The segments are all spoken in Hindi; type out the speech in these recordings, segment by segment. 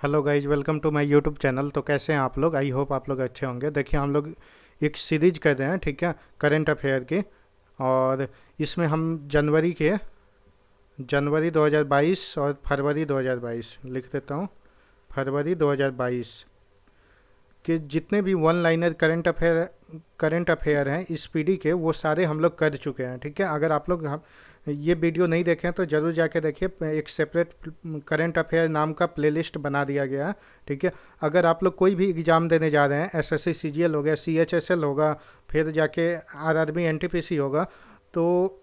Hello guys, welcome to my YouTube channel. तो कैसे हैं आप लोग? आई होप आप लोग अच्छे होंगे। देखिए, हम लोग एक सीरीज कर रहे हैं, ठीक है, करंट अफेयर की। और इसमें हम जनवरी 2022 और फरवरी 2022 लिख देता हूँ। फरवरी 2022 के जितने भी वन लाइनर करंट अफेयर हैं इस पीढ़ी के, वो सारे हम लोग कर चुके हैं, ठीक है। अगर आप लोग हम ये वीडियो नहीं देखें तो ज़रूर जाके देखिए। एक सेपरेट करंट अफेयर नाम का प्लेलिस्ट बना दिया गया है, ठीक है। अगर आप लोग कोई भी एग्ज़ाम देने जा रहे हैं, एसएससी सीजीएल हो गया, सीएचएसएल होगा, फिर जाके आरआरबी एनटीपीसी होगा, तो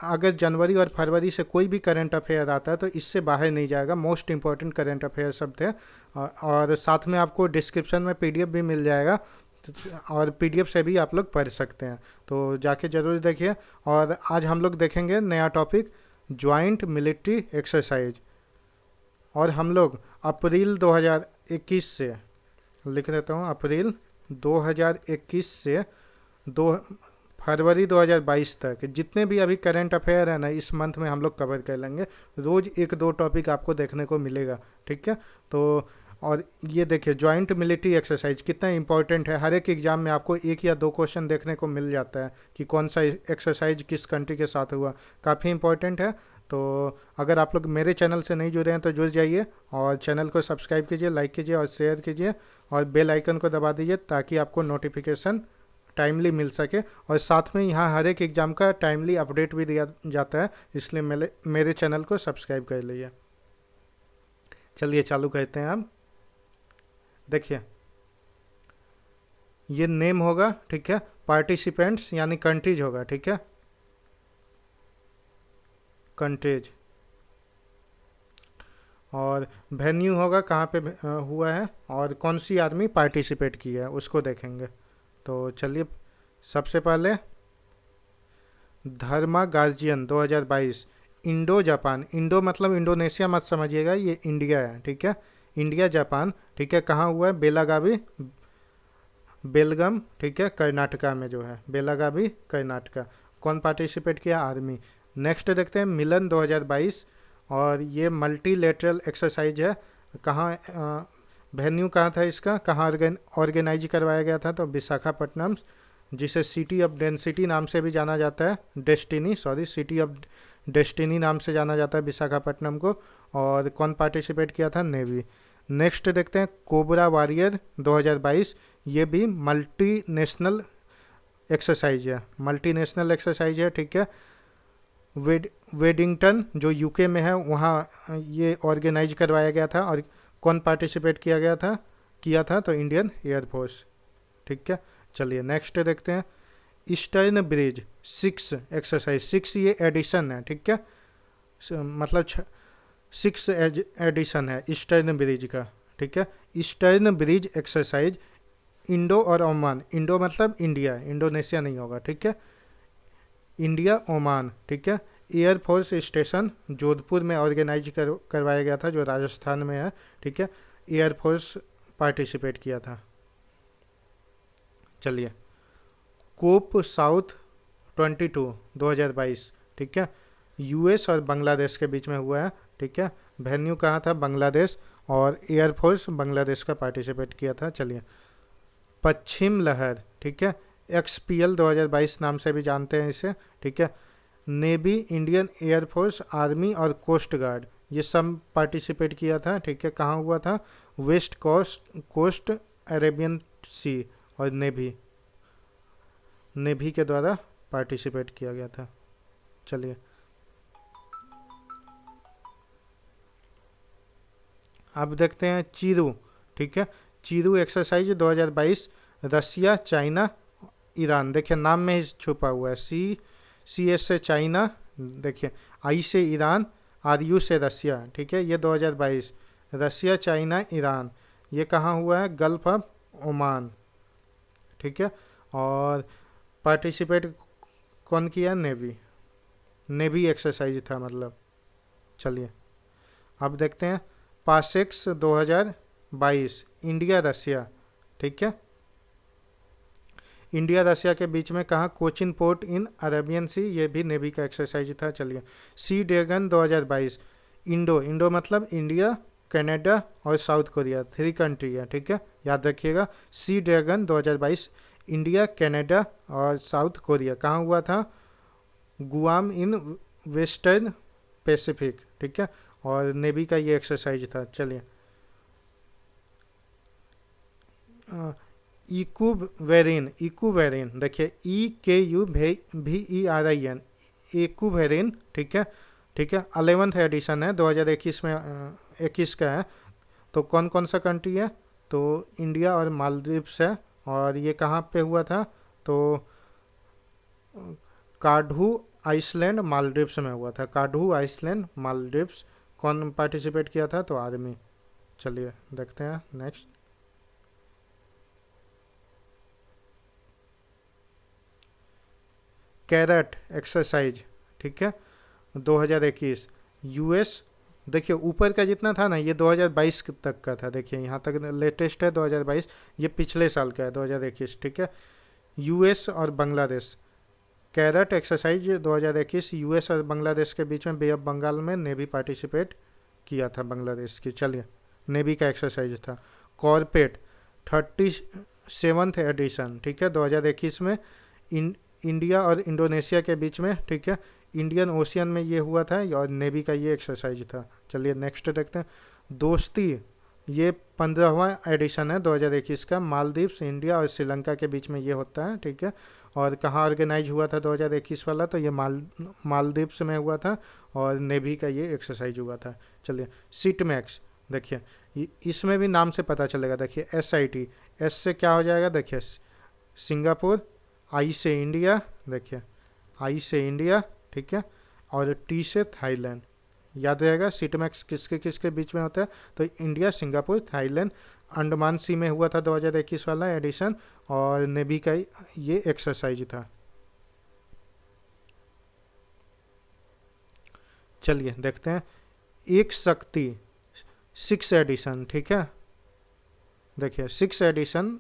अगर जनवरी और फरवरी से कोई भी करंट अफेयर आता है तो इससे बाहर नहीं जाएगा। मोस्ट इंपॉर्टेंट करंट अफेयर सब थे। और साथ में आपको डिस्क्रिप्शन में पीडीएफ भी मिल जाएगा, और पीडीएफ से भी आप लोग पढ़ सकते हैं। तो जाके ज़रूर देखिए। और आज हम लोग देखेंगे नया टॉपिक, ज्वाइंट मिलिट्री एक्सरसाइज। और हम लोग अप्रैल 2021 से, लिख देता हूँ, अप्रैल 2021 से दो फरवरी 2022 तक जितने भी अभी करंट अफेयर है ना, इस मंथ में हम लोग कवर कर लेंगे। रोज़ एक दो टॉपिक आपको देखने को मिलेगा, ठीक है। तो और ये देखिए, जॉइंट मिलिट्री एक्सरसाइज कितना इंपॉर्टेंट है। हर एक एग्जाम में आपको एक या दो क्वेश्चन देखने को मिल जाता है कि कौन सा एक्सरसाइज किस कंट्री के साथ हुआ। काफ़ी इंपॉर्टेंट है। तो अगर आप लोग मेरे चैनल से नहीं जुड़े हैं तो जुड़ जाइए, और चैनल को सब्सक्राइब कीजिए, लाइक कीजिए और शेयर कीजिए, और बेल आइकन को दबा दीजिए ताकि आपको नोटिफिकेशन टाइमली मिल सके। और साथ में यहाँ हर एक एग्ज़ाम का टाइमली अपडेट भी दिया जाता है, इसलिए मेरे चैनल को सब्सक्राइब कर लीजिए। चलिए चालू करते हैं। अब देखिए, ये नेम होगा, ठीक है, पार्टिसिपेंट्स यानी कंट्रीज होगा, ठीक है, कंट्रीज। और वेन्यू होगा, कहाँ पे हुआ है, और कौन सी आर्मी पार्टिसिपेट की है उसको देखेंगे। तो चलिए, सबसे पहले धर्मा गार्जियन 2022, इंडो जापान। इंडो मतलब इंडोनेशिया मत समझिएगा, ये इंडिया है, ठीक है। इंडिया जापान, ठीक है। कहाँ हुआ है? बेलागावी, बेलगम, ठीक है, कर्नाटका में जो है, बेलागावी कर्नाटका। कौन पार्टिसिपेट किया? आर्मी। नेक्स्ट देखते हैं, मिलन 2022, और ये मल्टीलेटरल एक्सरसाइज है। कहाँ वेन्यू कहाँ था इसका, कहाँ ऑर्गेनाइज करवाया गया था? तो विशाखापट्टनम, जिसे सिटी ऑफ डेंसिटी नाम से भी जाना जाता है, सिटी ऑफ डेस्टिनी नाम से जाना जाता है विशाखापट्टनम को। और कौन पार्टिसिपेट किया था? नेवी। नेक्स्ट देखते हैं, कोबरा वॉरियर 2022। ये भी मल्टी नेशनल एक्सरसाइज है, मल्टीनेशनल एक्सरसाइज है, ठीक है। वेडिंगटन जो यूके में है, वहाँ ये ऑर्गेनाइज करवाया गया था। और कौन पार्टिसिपेट किया था? तो इंडियन एयरफोर्स, ठीक है। चलिए नेक्स्ट देखते हैं, ईस्टर्न ब्रिज 6 एक्सरसाइज। 6 ये एडिशन है, ठीक है, मतलब 6 एडिशन है ईस्टर्न ब्रिज का, ठीक है। ईस्टर्न ब्रिज एक्सरसाइज इंडो और ओमान। इंडो मतलब इंडिया, इंडोनेशिया नहीं होगा, ठीक है। इंडिया ओमान, ठीक है। एयरफोर्स स्टेशन जोधपुर में ऑर्गेनाइज करवाया गया था, जो राजस्थान में है, ठीक है। एयरफोर्स पार्टिसिपेट किया था। चलिए, कोप साउथ 22 2022, ठीक है, यूएस और बांग्लादेश के बीच में हुआ है, ठीक है। वेन्यू कहाँ था? बांग्लादेश। और एयरफोर्स बांग्लादेश का पार्टिसिपेट किया था। चलिए, पश्चिम लहर, ठीक है, XPL 2022 नाम से भी जानते हैं इसे, ठीक है। नेवी, इंडियन एयरफोर्स, आर्मी और कोस्ट गार्ड, ये सब पार्टिसिपेट किया था, ठीक है। कहाँ हुआ था? वेस्ट कोस्ट अरेबियन सी। और नेवी के द्वारा पार्टिसिपेट किया गया था। चलिए, अब देखते हैं चीरू, ठीक है। चीरू एक्सरसाइज 2022, रसिया, चाइना, ईरान। देखिए, नाम में ही छुपा हुआ है। CS से चाइना, देखिए, I से ईरान, RU से रसिया, ठीक है। ये 2022, रसिया, चाइना, ईरान। ये कहाँ हुआ है? गल्फ ऑफ ओमान, ठीक है। और पार्टिसिपेट कौन किया? नेवी एक्सरसाइज था मतलब। चलिए, अब देखते हैं, पासेक्स 2022, इंडिया रसिया, ठीक है। इंडिया रसिया के बीच में कहाँ? कोचिन पोर्ट इन अरेबियन सी, ये भी नेवी का एक्सरसाइज था। चलिए, सी ड्रैगन 2022, इंडो मतलब इंडिया कनाडा और साउथ कोरिया, 3 कंट्री है, ठीक है, याद रखिएगा। सी ड्रैगन 2022 इंडिया, कनाडा और साउथ कोरिया। कहाँ हुआ था? गुआम इन वेस्टर्न पैसिफिक, ठीक है, और नेवी का ये एक्सरसाइज था। चलिए, इक्यूवेरिन, इक्यूवेरिन देखिए, EKUVERIN, इक्यूवेरिन, ठीक है, ठीक है, 11th एडिशन है, 2021 में 21 का है। तो कौन कौन सा कंट्री है? तो इंडिया और मालदीव्स है। और ये कहाँ पे हुआ था? तो काढ़ू आइसलैंड मालदीव्स में हुआ था, काढ़ू आइसलैंड मालदीव्स। कौन पार्टिसिपेट किया था? तो आर्मी। चलिए देखते हैं नेक्स्ट। कैरेट एक्सरसाइज, ठीक है, 2021 यूएस। देखिए ऊपर का जितना था ना, ये 2022 तक का था। देखिए यहाँ तक लेटेस्ट है 2022, ये पिछले साल का है 2021, ठीक है। यूएस और बांग्लादेश, कैरेट एक्सरसाइज 2021 यूएस और बांग्लादेश के बीच में बे ऑफ बंगाल में नेवी पार्टिसिपेट किया था बांग्लादेश की। चलिए, नेवी का एक्सरसाइज था। कॉर्पेट 37th एडिशन, ठीक है, 2021 में इंडिया और इंडोनेशिया के बीच में, ठीक है, इंडियन ओशियन में ये हुआ था और नेवी का ये एक्सरसाइज था। चलिए नेक्स्ट देखते हैं। दोस्ती, ये 15वां एडिशन है 2021 का, मालदीव्स, इंडिया और श्रीलंका के बीच में ये होता है, ठीक है। और कहाँ ऑर्गेनाइज हुआ था 2021 वाला? तो ये मालदीव्स में हुआ था और नेवी का ये एक्सरसाइज हुआ था। चलिए, सीट मैक्स देखिए, इसमें भी नाम से पता चलेगा। देखिए SIT, एस से क्या हो जाएगा? देखिए सिंगापुर, आई से इंडिया, देखिए आई से इंडिया, ठीक है, और टी से थाईलैंड। याद रहेगा सीटमैक्स किसके किसके बीच में होता है? तो इंडिया, सिंगापुर, थाईलैंड, अंडमान सी में हुआ था 2021 वाला एडिशन, और नेवी का ये एक्सरसाइज था। चलिए देखते हैं। एक शक्ति 6 एडिशन, ठीक है, देखिए 6 एडिशन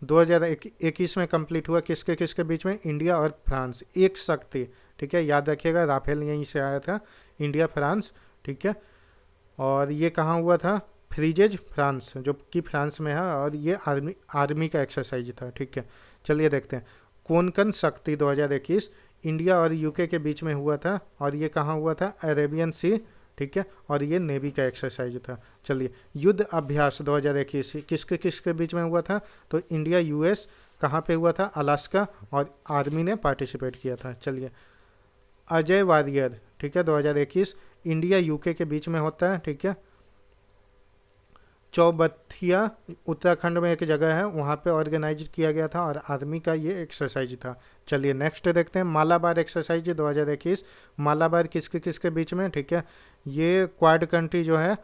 2021 में कंप्लीट हुआ। किसके किसके बीच में? इंडिया और फ्रांस। एक शक्ति, ठीक है, याद रखिएगा, राफेल यहीं से आया था, इंडिया फ्रांस, ठीक है। और ये कहाँ हुआ था? फ्रीजेज फ्रांस, जो कि फ्रांस में है, और ये आर्मी का एक्सरसाइज था, ठीक है। चलिए देखते हैं। कोनकन शक्ति 2021 इंडिया और यूके के बीच में हुआ था, और ये कहाँ हुआ था? अरेबियन सी, ठीक है, और ये नेवी का एक्सरसाइज था। चलिए, युद्ध अभ्यास 2021 किसके किसके बीच में हुआ था? तो इंडिया यूएस, कहाँ पे हुआ था? अलास्का, और आर्मी ने पार्टिसिपेट किया था। चलिए, अजय वारियर, ठीक है, 2021 इंडिया यूके के बीच में होता है, ठीक है। चौबथिया उत्तराखंड में एक जगह है, वहाँ पे ऑर्गेनाइज किया गया था और आर्मी का ये एक्सरसाइज था। चलिए नेक्स्ट देखते हैं। मालाबार एक्सरसाइज 2021, मालाबार किसके किसके बीच में? ठीक है, ये क्वाड कंट्री जो है,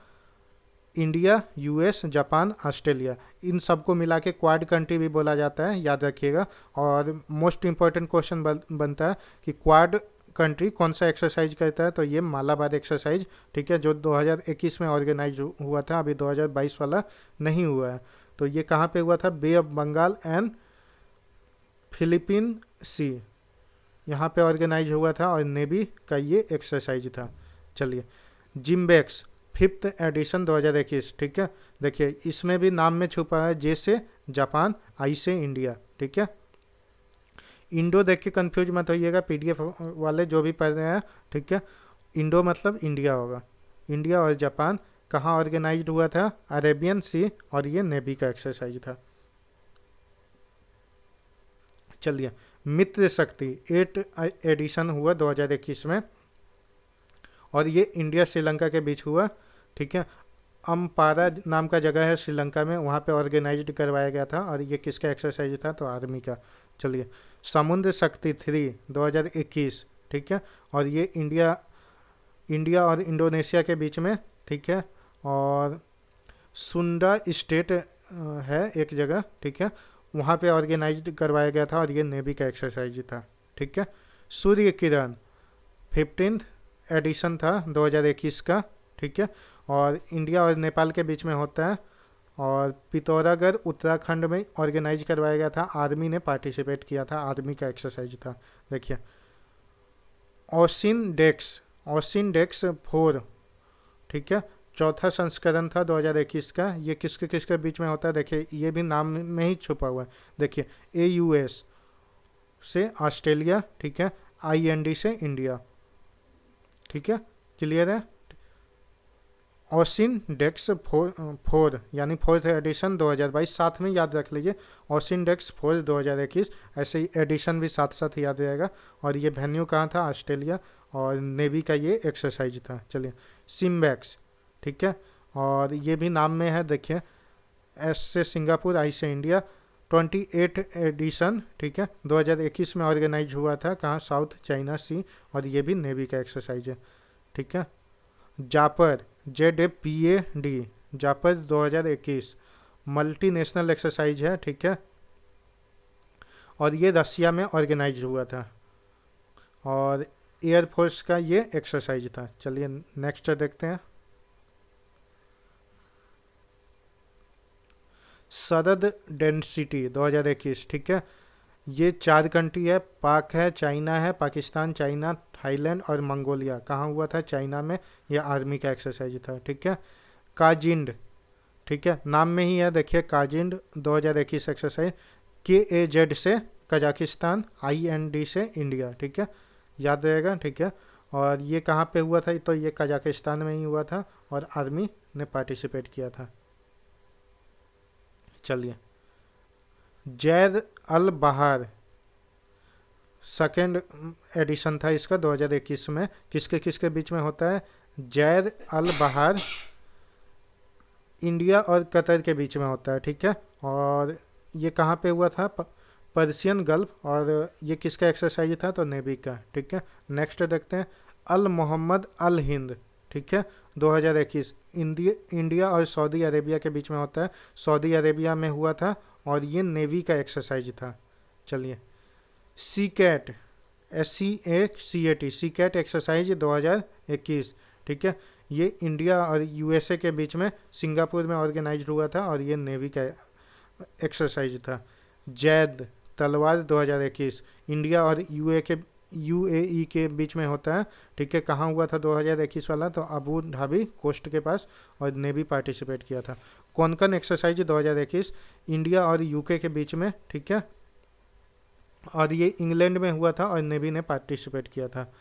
इंडिया, यूएस, जापान, ऑस्ट्रेलिया, इन सबको मिला के क्वाड कंट्री भी बोला जाता है, याद रखिएगा। और मोस्ट इम्पॉर्टेंट क्वेश्चन बनता है कि क्वाड कंट्री कौन सा एक्सरसाइज करता है? तो ये मालाबार एक्सरसाइज, ठीक है, जो 2021 में ऑर्गेनाइज हुआ था, अभी 2022 वाला नहीं हुआ है। तो ये कहाँ पे हुआ था? बे ऑफ बंगाल एंड फिलीपीन सी, यहाँ पे ऑर्गेनाइज हुआ था और नेवी का ये एक्सरसाइज था। चलिए, जिम्बेक्स 5th एडिशन 2021, ठीक है, देखिए इसमें भी नाम में छुपा है, जे से जापान, आई से इंडिया, ठीक है। इंडो देख के कंफ्यूज मत होइएगा, पीडीएफ वाले जो भी पढ़ रहे हैं, ठीक है, इंडो मतलब इंडिया होगा। इंडिया और जापान कहाँ ऑर्गेनाइज्ड हुआ था? अरेबियन सी, और ये नेवी का एक्सरसाइज था। चलिए, मित्र शक्ति 8 एडिशन हुआ 2021 में, और ये इंडिया श्रीलंका के बीच हुआ, ठीक है। अम्पारा नाम का जगह है श्रीलंका में, वहाँ पे ऑर्गेनाइज्ड करवाया गया था, और ये किसका एक्सरसाइज था? तो आर्मी का। चलिए, समुद्र शक्ति 3 2021, ठीक है, और ये इंडिया और इंडोनेशिया के बीच में, ठीक है, और सुंडा स्टेट है एक जगह, ठीक है, वहाँ पे ऑर्गेनाइज्ड करवाया गया था, और ये नेवी का एक्सरसाइज था, ठीक है। सूर्य किरण 15th एडिशन था 2021 का, ठीक है, और इंडिया और नेपाल के बीच में होता है, और पिथौरागढ़ उत्तराखंड में ऑर्गेनाइज करवाया गया था, आर्मी ने पार्टिसिपेट किया था, आर्मी का एक्सरसाइज था। देखिए, ओसिन डेक्स 4, ठीक है, चौथा संस्करण था 2021 का। ये किसके किसके बीच में होता है, देखिए ये भी नाम में ही छुपा हुआ है। देखिए AUS से ऑस्ट्रेलिया, ठीक है, IND से इंडिया, ठीक है, क्लियर है। ओसिन डेक्स फोर यानी फोर्थ एडिशन 2022 साथ में याद रख लीजिए, ओसिन डेक्स 4 2021, ऐसे ही एडिशन भी साथ साथ याद रहेगा। और ये वेन्यू कहाँ था, ऑस्ट्रेलिया, और नेवी का ये एक्सरसाइज था। चलिए सिम्बैक्स, ठीक है, और ये भी नाम में है, देखिए S से सिंगापुर, I से इंडिया, 28 एडिशन, ठीक है, 2021 में ऑर्गेनाइज हुआ था। कहाँ, साउथ चाइना सी, और ये भी नेवी का एक्सरसाइज है, ठीक है। जापर ZAPAD जापर 2021 मल्टी नेशनल एक्सरसाइज है, ठीक है, और ये रसिया में ऑर्गेनाइज हुआ था, और एयरफोर्स का ये एक्सरसाइज था। चलिए नेक्स्ट देखते हैं। सरद डेंसिटी 2021, ठीक है, ये 4 कंट्री है, पाक है, चाइना है, पाकिस्तान, चाइना, थाईलैंड और मंगोलिया। कहाँ हुआ था, चाइना में। यह आर्मी का एक्सरसाइज था, ठीक है। काजिंड, ठीक है, नाम में ही है, देखिए काजिंड 2021 एक्सरसाइज, KAZ से कजाकिस्तान, IND से इंडिया, ठीक है, याद रहेगा, ठीक है। और ये कहाँ पे हुआ था, तो ये कजाकिस्तान में ही हुआ था, और आर्मी ने पार्टिसिपेट किया था। चलिए जैद अल बहार सेकेंड एडिशन था इसका 2021 में। किसके किसके बीच में होता है, जैद अल बहार इंडिया और कतर के बीच में होता है, ठीक है। और ये कहाँ पे हुआ था, पर्सियन गल्फ, और ये किसका एक्सरसाइज था, तो नेवी का, ठीक है। नेक्स्ट देखते हैं, अल मोहम्मद अल हिंद, ठीक है, 2021 इंडिया और सऊदी अरेबिया के बीच में होता है, सऊदी अरेबिया में हुआ था, और ये नेवी का एक्सरसाइज था। चलिए सीकैट SCAT सीकैट एक्सरसाइज 2021, ठीक है, ये इंडिया और USA के बीच में सिंगापुर में ऑर्गेनाइज हुआ था, और ये नेवी का एक्सरसाइज था। जैद तलवार 2021 इंडिया और UAE के बीच में होता है, ठीक है, कहाँ हुआ था 2021 वाला, तो अबू धाबी कोस्ट के पास, और नेवी पार्टिसिपेट किया था। कोनकन एक्सरसाइज 2021 इंडिया और UK के बीच में, ठीक है, और ये इंग्लैंड में हुआ था, और नेवी ने पार्टिसिपेट किया था।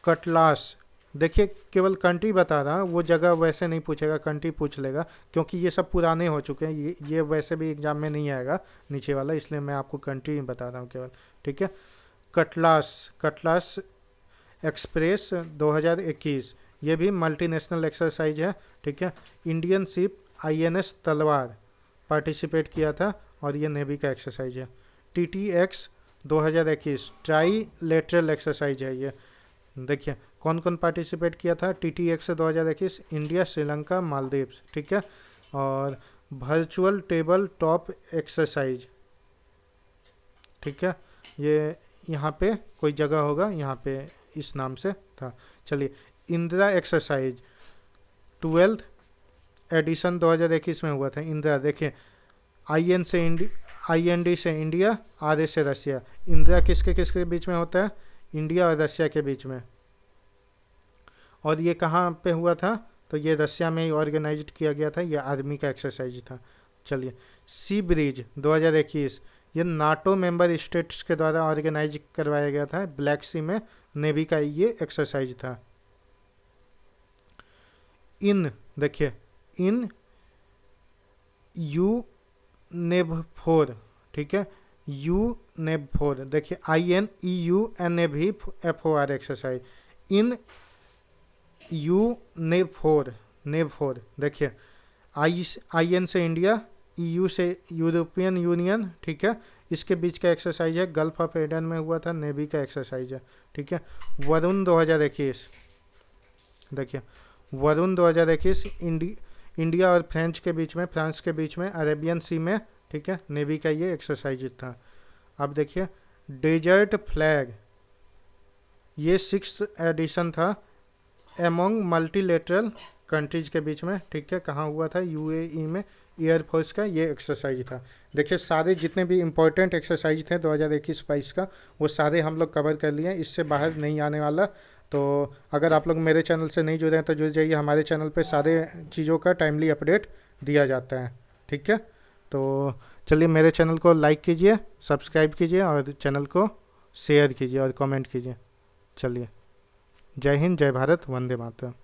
कटलास, देखिए केवल कंट्री बता रहा, वो जगह वैसे नहीं पूछेगा, कंट्री पूछ लेगा, क्योंकि ये सब पुराने हो चुके हैं, ये वैसे भी एग्जाम में नहीं आएगा नीचे वाला, इसलिए मैं आपको कंट्री बता रहा हूँ केवल, ठीक है। कटलास एक्सप्रेस 2021 ये भी मल्टीनेशनल एक्सरसाइज है, ठीक है। इंडियन शिप INS तलवार पार्टिसिपेट किया था, और ये नेवी का एक्सरसाइज है। TTX 2021 ट्राई लेटरल एक्सरसाइज है ये। देखिए कौन कौन पार्टिसिपेट किया था TTX 2021, इंडिया, श्रीलंका, मालदीव्स, ठीक है। और वर्चुअल टेबल टॉप एक्सरसाइज, ठीक है, ये यहाँ पे कोई जगह होगा, यहाँ पे इस नाम से था। चलिए इंदिरा एक्सरसाइज 12th एडिशन 2021 में हुआ था। इंदिरा देखिए IND से इंडिया, RA से रसिया। इंदिरा किसके किसके बीच में होता है, इंडिया और रसिया के बीच में। और ये कहाँ पे हुआ था, तो ये रसिया में ही ऑर्गेनाइज किया गया था, ये आर्मी का एक्सरसाइज था। चलिए सी ब्रिज 2021 ये नाटो मेंबर स्टेट्स के द्वारा ऑर्गेनाइज करवाया गया था, ब्लैक सी में, नेवी का ये एक्सरसाइज था। देखिए इन UNEV4, ठीक है, UNEV4 देखिए INEUNAVFOR एक्सरसाइज, इन NEV4 देखिए IN से इंडिया, EU से यूरोपियन यूनियन, ठीक है, इसके बीच का एक्सरसाइज है, गल्फ ऑफ एडन में हुआ था, नेवी का एक्सरसाइज है, ठीक है। वरुण 2021 देखिए वरुण 2021 इंडिया और फ्रांस के बीच में अरेबियन सी में, ठीक है, नेवी का ये एक्सरसाइज था। अब देखिए डेजर्ट फ्लैग ये 6th एडिशन था, एमोंग मल्टीलेटरल कंट्रीज के बीच में, ठीक है, कहाँ हुआ था, UAE में, एयरफोर्स का ये एक्सरसाइज था। देखिए सारे जितने भी इम्पोर्टेंट एक्सरसाइज थे 2021-22 का, वो सारे हम लोग कवर कर लिए, इससे बाहर नहीं आने वाला। तो अगर आप लोग मेरे चैनल से नहीं जुड़े हैं तो जुड़ जाइए, हमारे चैनल पे सारे चीज़ों का टाइमली अपडेट दिया जाता है। ठीक है, तो चलिए मेरे चैनल को लाइक कीजिए, सब्सक्राइब कीजिए और चैनल को शेयर कीजिए और कमेंट कीजिए। चलिए, जय हिंद, जय भारत, वंदे मातरम।